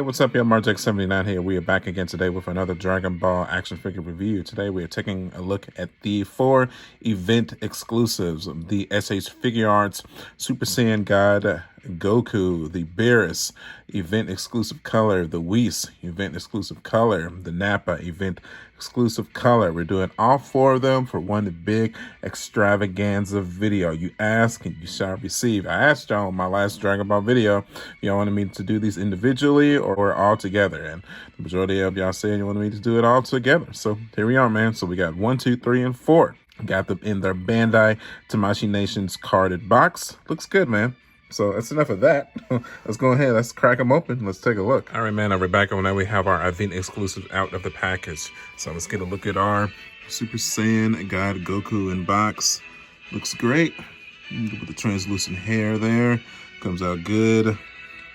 what's up? Y'all, Marjack79 here. We are back again today with another Dragon Ball action figure review. Today we are taking a look at the 4 event exclusives. The SH Figuarts Super Saiyan God Goku, the Beerus event exclusive color, the Whis event exclusive color, the Nappa event exclusive color. We're doing all 4 of them for one big extravaganza video. You ask and you shall receive. I asked y'all in my last Dragon Ball video if y'all wanted me to do these individually or all together, and the majority of y'all said you wanted me to do it all together. So here we are, man. So we got 1, 2, 3, and 4. Got them in their Bandai Tamashii Nations carded box. Looks good, man. So that's enough of that. Let's go ahead. Let's crack them open. Let's take a look. All right, man. We're back on now. We have our event exclusives out of the package. So let's get a look at our Super Saiyan God Goku in box. Looks great. With the translucent hair there. Comes out good.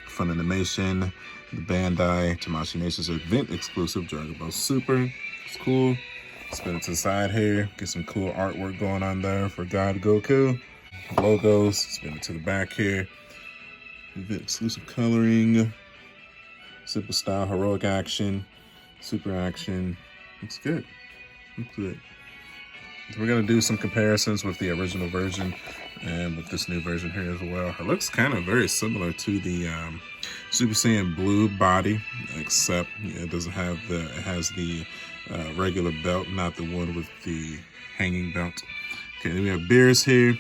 Fun animation. The Bandai Tamashii Nations event exclusive Dragon Ball Super. It's cool. Spin it to the side here. Get some cool artwork going on there for God Goku. Logos, spin it to the back here. Exclusive coloring, simple style, heroic action, super action. Looks good. Looks good. So we're gonna do some comparisons with the original version and with this new version here as well. It looks kind of very similar to the Super Saiyan Blue body, except it doesn't have the. It has the regular belt, not the one with the hanging belt. Okay, then we have Beerus here.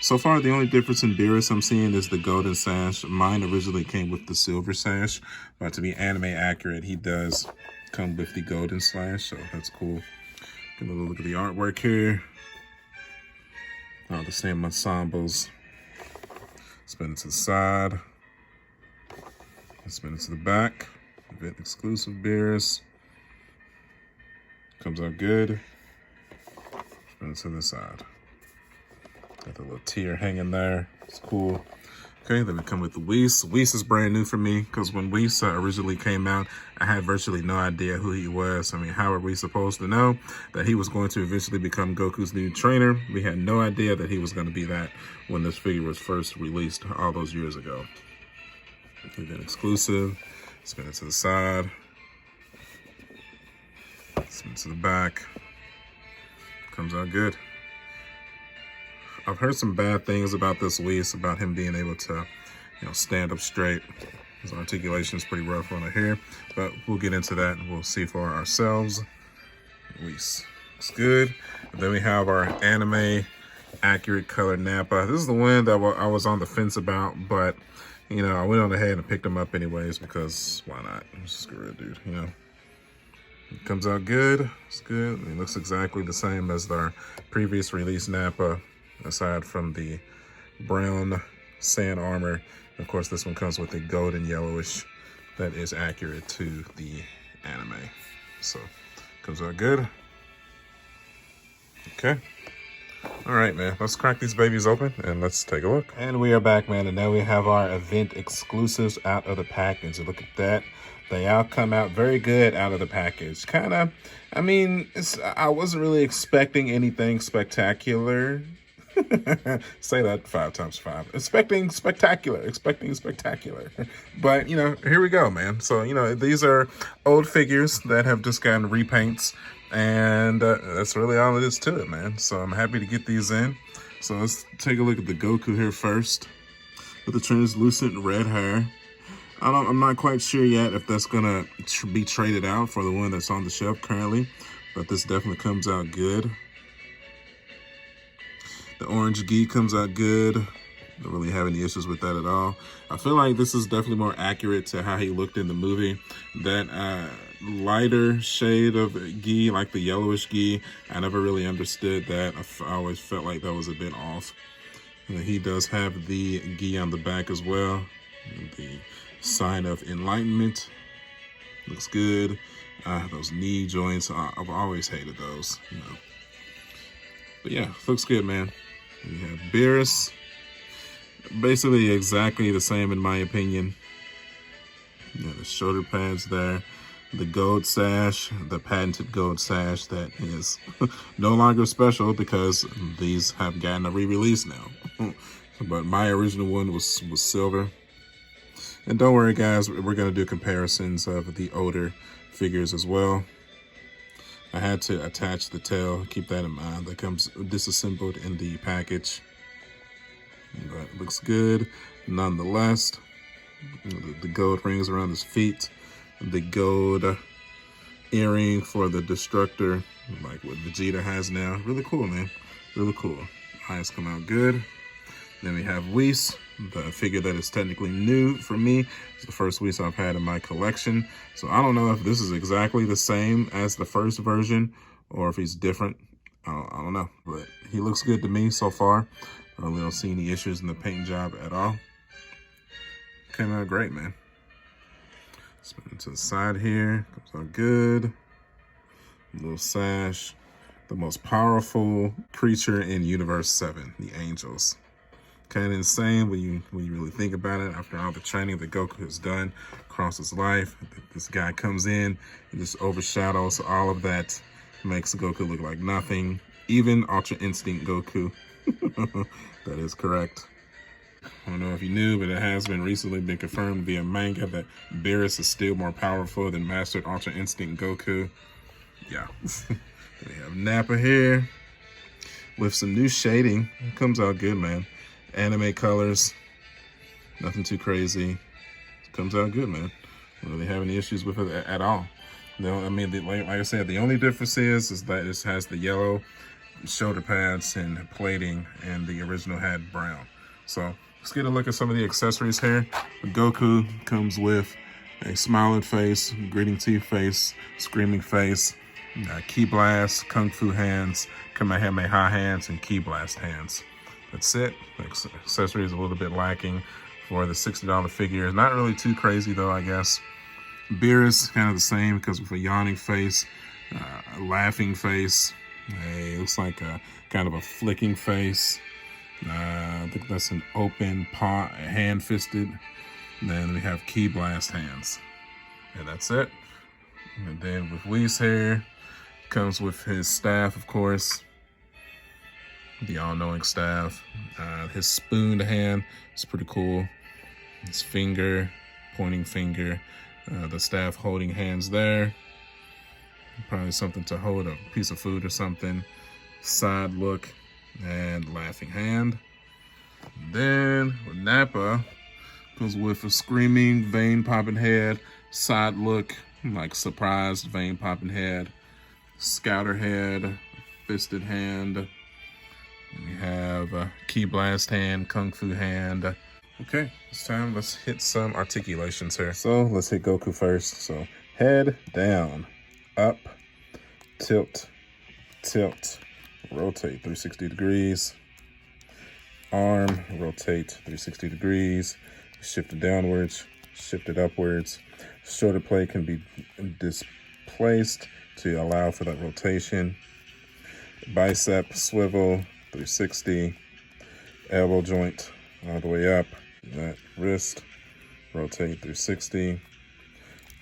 So far, the only difference in Beerus I'm seeing is the golden sash. Mine originally came with the silver sash, but to be anime accurate, he does come with the golden slash, so that's cool. Get a little look at the artwork here. Oh, the same ensembles. Spin it to the side. Spin it to the back. Event exclusive Beerus. Comes out good. Spin it to the side. Got the little tear hanging there. It's cool. Okay, then we come with the Whis. Whis is brand new for me because when Whis originally came out, I had virtually no idea who he was. I mean, how are we supposed to know that he was going to eventually become Goku's new trainer? We had no idea that he was going to be that when this figure was first released all those years ago. Event exclusive. Spin it to the side. Spin it to the back. Comes out good. I've heard some bad things about this Whis, about him being able to, stand up straight. His articulation is pretty rough on it here, but we'll get into that and we'll see for ourselves. Whis looks good. And then we have our anime accurate color Nappa. This is the one that I was on the fence about, but I went on ahead and picked him up anyways because why not? Screw it, dude. It comes out good. It's good. It looks exactly the same as our previous release Nappa, aside from the brown sand armor. Of course, this one comes with a golden yellowish that is accurate to the anime. So, comes out good. Okay. All right, man. Let's crack these babies open and let's take a look. And we are back, man. And now we have our event exclusives out of the package. Look at that. They all come out very good out of the package. I wasn't really expecting anything spectacular. Say that 5 times 5. Expecting spectacular. But, here we go, man. So, these are old figures that have just gotten repaints. And that's really all it is to it, man. So I'm happy to get these in. So let's take a look at the Goku here first. With the translucent red hair. I'm not quite sure yet if that's going to be traded out for the one that's on the shelf currently. But this definitely comes out good. The orange gi comes out good. Don't really have any issues with that at all. I feel like this is definitely more accurate to how he looked in the movie. That lighter shade of gi, like the yellowish gi, I never really understood that. I always felt like that was a bit off. And he does have the gi on the back as well. The sign of enlightenment. Looks good. Those knee joints, I've always hated those, But yeah, looks good, man. We have Beerus. Basically exactly the same in my opinion. The shoulder pads there. The gold sash, the patented gold sash that is no longer special because these have gotten a re-release now. But my original one was silver. And don't worry, guys, we're going to do comparisons of the older figures as well. I had to attach the tail, keep that in mind. That comes disassembled in the package. But it looks good nonetheless. The gold rings around his feet. The gold earring for the Destructor, like what Vegeta has now. Really cool, man. Really cool. Eyes come out good. Then we have Whis, the figure that is technically new for me. It's the first Whis I've had in my collection. So I don't know if this is exactly the same as the first version or if he's different. I don't know, but he looks good to me so far. I really don't see any issues in the paint job at all. Came out great, man. Spin it to the side here. Comes out good. Little sash. The most powerful creature in Universe 7, the Angels. Kind of insane when you really think about it. After all the training that Goku has done across his life, this guy comes in and just overshadows all of that. Makes Goku look like nothing. Even Ultra Instinct Goku. That is correct. I don't know if you knew, but it has been recently been confirmed via manga that Beerus is still more powerful than Mastered Ultra Instinct Goku. Yeah. We have Nappa here with some new shading. It comes out good, man. Anime colors. Nothing too crazy. It comes out good, man. Don't really have any issues with it at all. No, I mean, like I said, the only difference is that it has the yellow shoulder pads and plating, and the original had brown. So let's get a look at some of the accessories here. Goku comes with a smiling face, gritting teeth face, screaming face, Ki blast, kung fu hands, kamehameha hands, and ki blast hands. That's it. The accessory is a little bit lacking for the $60 figure. Not really too crazy though, I guess. Beerus kind of the same because with a yawning face, a laughing face. It looks like a kind of a flicking face. I think that's an open paw, hand-fisted. Then we have ki blast hands, and that's it. And then with Whis here, comes with his staff, of course, the all-knowing staff. His spooned hand is pretty cool. His finger, pointing finger, the staff holding hands there. Probably something to hold a piece of food or something. Side look and laughing hand. Then with Nappa, goes with a screaming, vein popping head, side look, like surprised vein popping head, scouter head, fisted hand. And we have a ki blast hand, kung fu hand. Okay, this time let's hit some articulations here. So let's hit Goku first. So head down, up, tilt, tilt, rotate 360 degrees. Arm, rotate 360 degrees. Shift it downwards, shift it upwards. Shoulder blade can be displaced to allow for that rotation. Bicep, swivel, 360. Elbow joint all the way up. That wrist, rotate 360.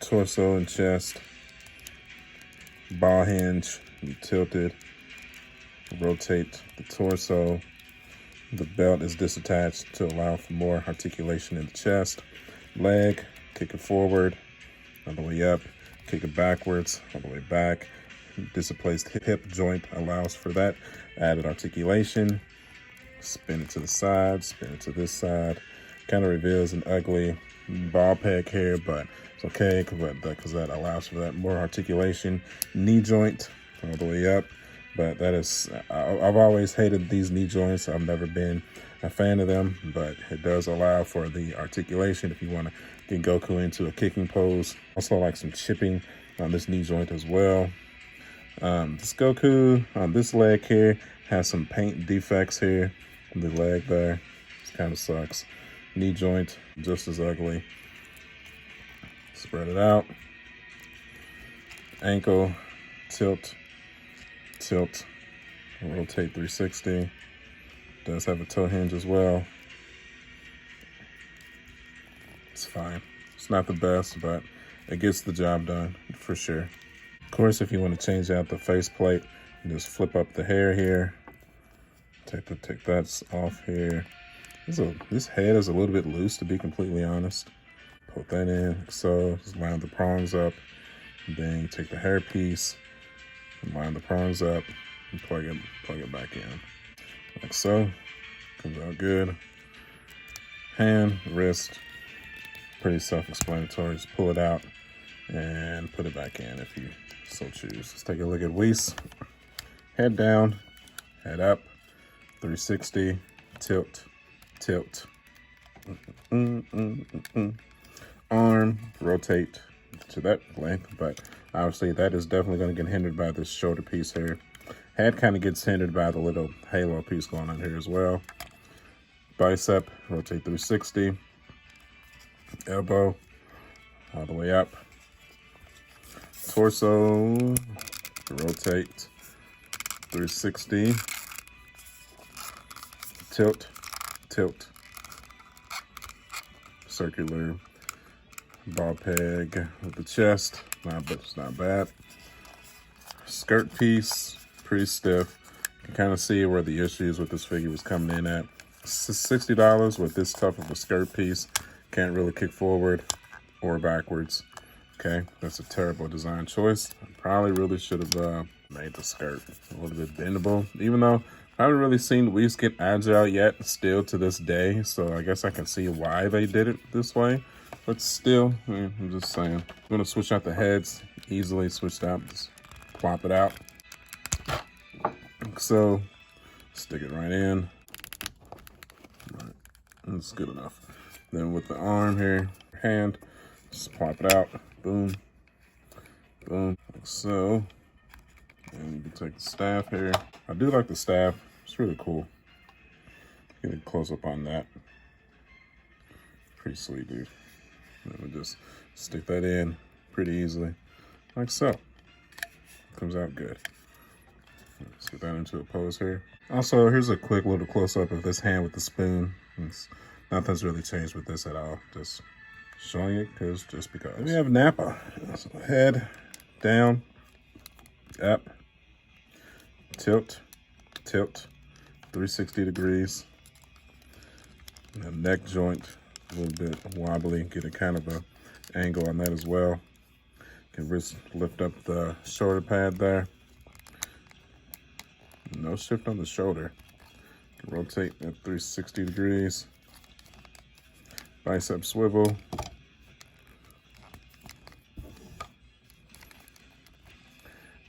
Torso and chest. Ball hinge, be tilted. Rotate the torso. The belt is disattached to allow for more articulation in the chest. Leg, kick it forward, all the way up. Kick it backwards, all the way back. Displaced hip joint allows for that added articulation. Spin it to the side, spin it to this side. Kind of reveals an ugly ball peg here, but it's okay because that allows for that more articulation. Knee joint all the way up. But that is, I've always hated these knee joints. I've never been a fan of them, but it does allow for the articulation if you want to get Goku into a kicking pose. Also like some chipping on this knee joint as well. This Goku on this leg here has some paint defects here on the leg there. It kind of sucks. Knee joint, just as ugly. Spread it out. Ankle, tilt, tilt, rotate 360. Does have a toe hinge as well. It's fine. It's not the best, but it gets the job done for sure. Of course, if you want to change out the faceplate, just flip up the hair here. Take that off here. This head is a little bit loose, to be completely honest. Put that in. So just line the prongs up. And then you take the hair piece and line the prongs up and plug it back in. Like so. Comes out good. Hand, wrist, pretty self-explanatory. Just pull it out and put it back in if you so choose. Let's take a look at Whis. Head down, head up, 360, tilt, tilt. Arm, rotate to that length, but obviously that is definitely going to get hindered by this shoulder piece here. Head kind of gets hindered by the little halo piece going on here as well. Bicep, rotate 360. Elbow, all the way up. Torso, rotate 360. Tilt, tilt. Circular ball peg with the chest, it's not bad. Skirt piece, pretty stiff. You can kind of see where the issues with this figure was coming in at. $60 with this tough of a skirt piece. Can't really kick forward or backwards. Okay, that's a terrible design choice. I probably really should have made the skirt a little bit bendable, even though I haven't really seen Whis get agile yet, still to this day. So I guess I can see why they did it this way. But still, I'm just saying. I'm gonna switch out the heads, easily switched out, just plop it out. So, stick it right in. Right. That's good enough. Then with the arm here, hand, just plop it out. Boom, boom, like so. And you can take the staff here. I do like the staff. It's really cool. Get a close up on that. Pretty sweet, dude. And we just stick that in pretty easily, like so. Comes out good. Let's get that into a pose here. Also, here's a quick little close-up of this hand with the spoon. Nothing's really changed with this at all. Just showing it just because. We have Nappa. So head, down, up, tilt, tilt, 360 degrees. The neck joint, a little bit wobbly. Get a kind of a angle on that as well. Can lift up the shoulder pad there. No shift on the shoulder. Can rotate at 360 degrees. Bicep swivel.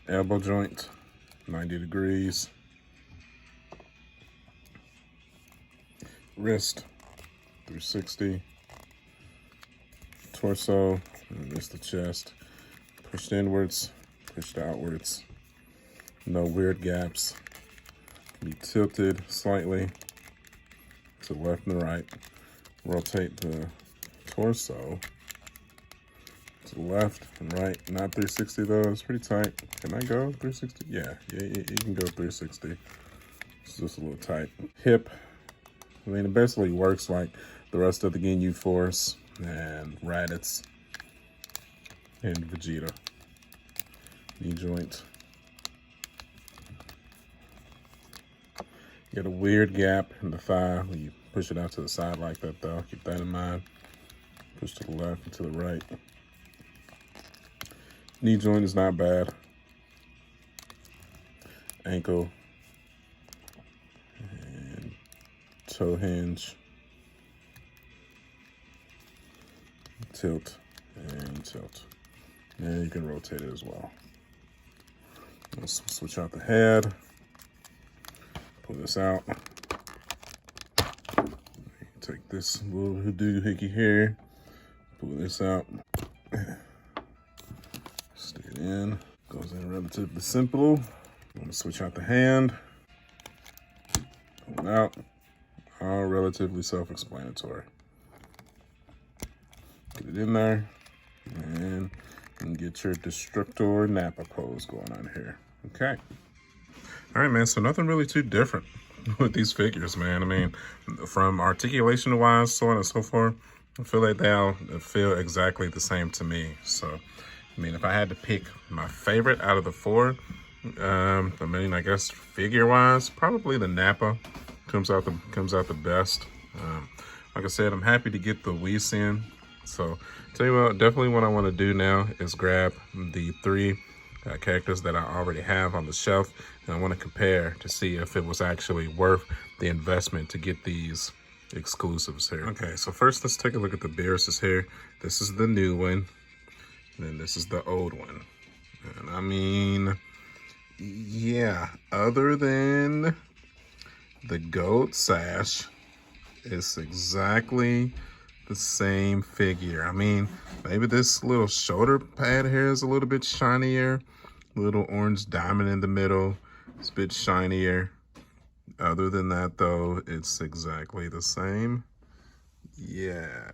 Elbow joint, 90 degrees. Wrist, 360. Torso, and this the chest. Pushed inwards, pushed outwards. No weird gaps. Be tilted slightly to the left and the right. Rotate the torso to the left and right. Not 360 though, it's pretty tight. Can I go 360? Yeah, you can go 360. It's just a little tight. Hip, I mean, it basically works like the rest of the Ginyu Force and Raditz and Vegeta. Knee joint. Get a weird gap in the thigh when you push it out to the side like that though. Keep that in mind. Push to the left and to the right. Knee joint is not bad. Ankle. And toe hinge. Tilt and tilt. And you can rotate it as well. Let's switch out the head. Pull this out. Take this little doohickey here. Pull this out. Stick it in. Goes in relatively simple. I'm gonna switch out the hand. Pull it out. All relatively self-explanatory. Get it in there. And get your Destructor Nappa pose going on here. Okay. All right, man, so nothing really too different with these figures, man. I mean, from articulation-wise, so on and so forth, I feel like they'll feel exactly the same to me. So, I mean, if I had to pick my favorite out of the four, I mean, I guess figure-wise, probably the Nappa comes out the best. Like I said, I'm happy to get the Whis in. So tell you what, definitely what I want to do now is grab the three characters that I already have on the shelf, and I want to compare to see if it was actually worth the investment to get these exclusives here. Okay, so first let's take a look at the Beerus here. This is the new one, and then this is the old one. And I mean, yeah, other than the gold sash, it's exactly the same figure. I mean, maybe this little shoulder pad here is a little bit shinier. Little orange diamond in the middle. It's a bit shinier. Other than that, though, it's exactly the same. Yeah.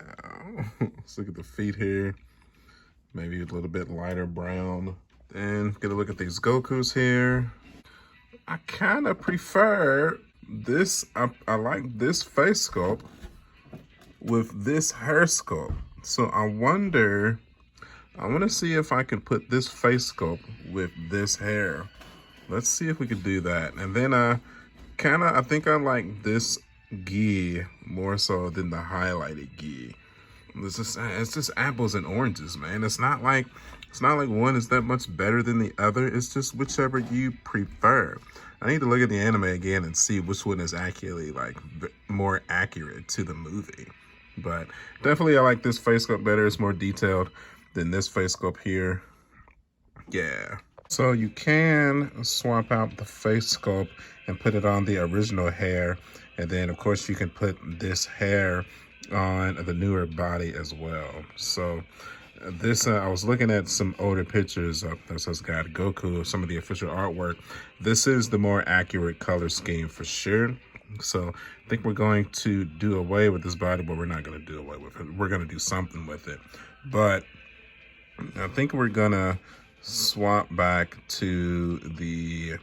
Let's look at the feet here. Maybe a little bit lighter brown. Then get a look at these Gokus here. I kind of prefer this. I like this face sculpt with this hair sculpt. So I want to see if I can put this face sculpt with this hair. Let's see if we could do that. And then I think I like this gi more so than the highlighted gi. It's just apples and oranges, man. It's not like one is that much better than the other. It's just whichever you prefer. I need to look at the anime again and see which one is actually like more accurate to the movie. But definitely I like this face sculpt better. It's more detailed than this face sculpt here. Yeah. So you can swap out the face sculpt and put it on the original hair. And then of course you can put this hair on the newer body as well. So this, I was looking at some older pictures of this got Goku, some of the official artwork. This is the more accurate color scheme for sure. So I think we're going to do away with this body, but we're not going to do away with it. We're going to do something with it. But I think we're going to swap back to the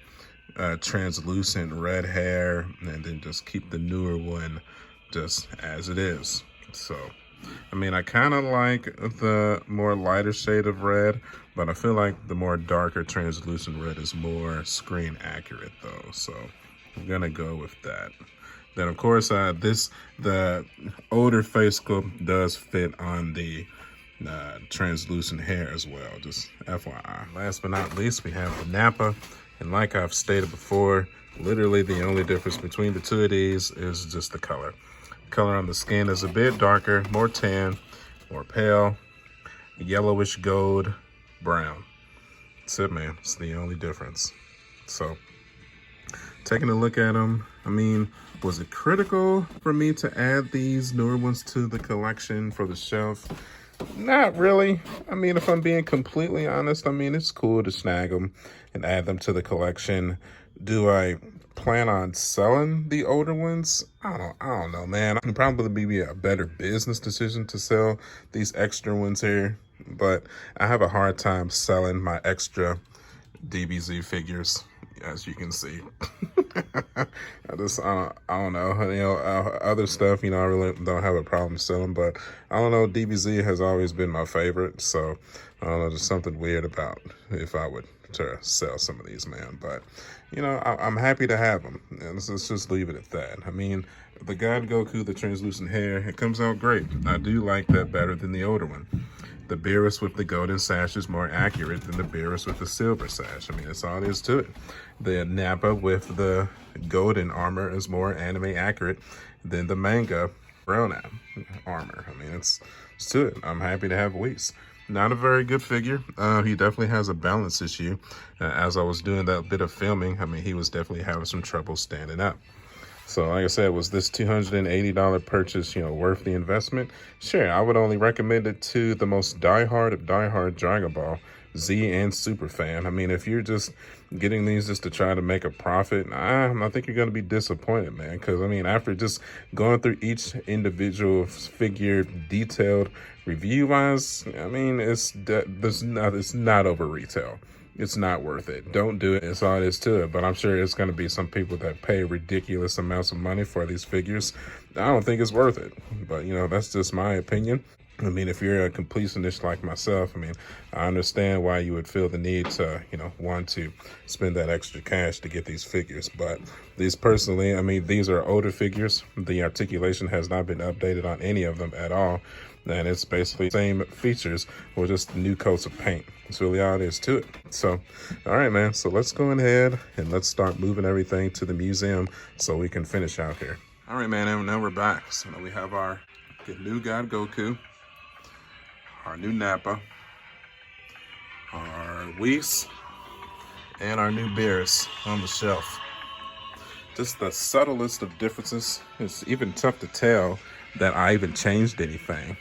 translucent red hair and then just keep the newer one just as it is. So, I mean, I kind of like the more lighter shade of red, but I feel like the more darker translucent red is more screen accurate though. So I'm gonna go with that. Then of course, the older face sculpt does fit on the translucent hair as well, just FYI. Last but not least, we have the Nappa. And like I've stated before, literally the only difference between the two of these is just the color. Color on the skin is a bit darker, more tan, more pale, yellowish gold, brown. That's it, man. It's the only difference. So, taking a look at them, I mean, was it critical for me to add these newer ones to the collection for the shelf? Not really. I mean, if I'm being completely honest, I mean, it's cool to snag them and add them to the collection. Do I plan on selling the older ones? I don't know, man. It'd probably be a better business decision to sell these extra ones here, but I have a hard time selling my extra DBZ figures, as you can see. I don't know, you know, other stuff, you know, I really don't have a problem selling, but I don't know, DBZ has always been my favorite, so I don't know, there's something weird about if I would to sell some of these, man. But you know, I'm happy to have them, and let's just leave it at that. I mean, the God Goku, the translucent hair, it comes out great. I do like that better than the older one. The Beerus with the golden sash is more accurate than the Beerus with the silver sash. I mean, that's all there is to it. The Nappa with the golden armor is more anime accurate than the manga brown armor. I mean, it's to it. I'm happy to have Whis. Not a very good figure. He definitely has a balance issue. As I was doing that bit of filming, I mean, he was definitely having some trouble standing up. So like I said, was this $280 purchase, you know, worth the investment? Sure, I would only recommend it to the most diehard of diehard Dragon Ball Z and super fan. I mean, if you're just getting these just to try to make a profit, I think you're going to be disappointed, man. Because, I mean, after just going through each individual figure detailed review-wise, I mean, it's not over retail. It's not worth it. Don't do it. It's all there is to it. But I'm sure it's going to be some people that pay ridiculous amounts of money for these figures. I don't think it's worth it. But, you know, that's just my opinion. I mean, if you're a completionist like myself, I mean, I understand why you would feel the need to, want to spend that extra cash to get these figures. But these personally, I mean, these are older figures. The articulation has not been updated on any of them at all. And it's basically the same features with just new coats of paint. That's really all it is to it. So, all right, man. So let's go ahead and let's start moving everything to the museum so we can finish out here. All right, man. And now we're back. So now we have our new God Goku, our new Nappa, our Whis, and our new Beerus on the shelf. Just the subtlest of differences. It's even tough to tell that I even changed anything.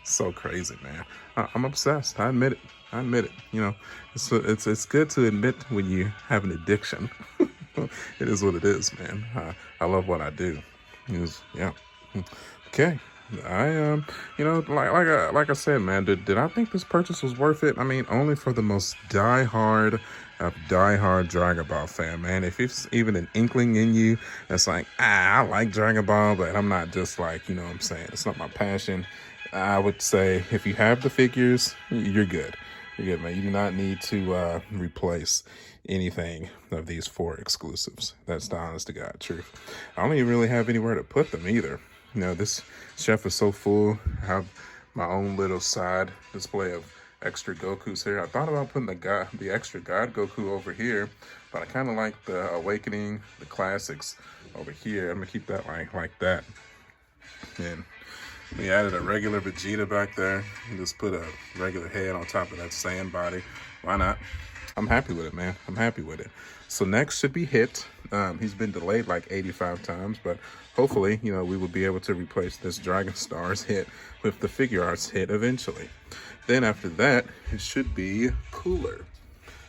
So crazy, man. I'm obsessed. I admit it. It's good to admit when you have an addiction. It is what it is, man. I love what I do. Yeah. Okay. I like I said, man, did I think this purchase was worth it? I mean, only for the most diehard Dragon Ball fan, man. If it's even an inkling in you that's like, I like Dragon Ball, but I'm not just like, what I'm saying, it's not my passion. I would say if you have the figures, you're good. You're good, man. You do not need to replace anything of these 4 exclusives. That's the honest to God truth. I don't even really have anywhere to put them either. This shelf is so full. I have my own little side display of extra Gokus here. I thought about putting the extra God Goku over here, but I kind of like the Awakening, the classics over here. I'm gonna keep that like that. And we added a regular Vegeta back there. And just put a regular head on top of that Saiyan body. Why not? I'm happy with it, man. I'm happy with it. So next should be Hit. He's been delayed like 85 times, but hopefully, we will be able to replace this Dragon Stars Hit with the Figuarts Hit eventually. Then after that, it should be Cooler.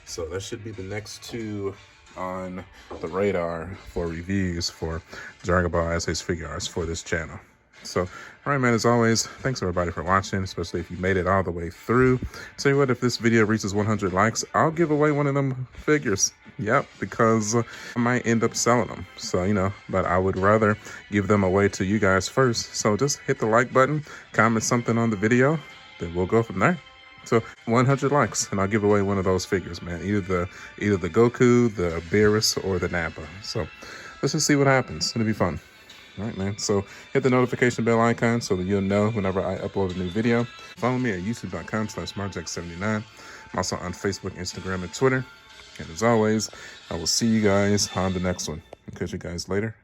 So that should be the next 2 on the radar for reviews for Dragon Ball SA's Figuarts for this channel. So, all right, man, as always, thanks everybody for watching, especially if you made it all the way through. Tell you what, if this video reaches 100 likes, I'll give away one of them figures. Yep, because I might end up selling them. So, but I would rather give them away to you guys first. So just hit the like button, comment something on the video, then we'll go from there. So 100 likes, and I'll give away one of those figures, man. Either the Goku, the Beerus, or the Nappa. So let's just see what happens. It'll be fun. All right, man. So hit the notification bell icon so that you'll know whenever I upload a new video. Follow me at youtube.com/marjack79. I'm also on Facebook, Instagram, and Twitter. And as always, I will see you guys on the next one. I'll catch you guys later.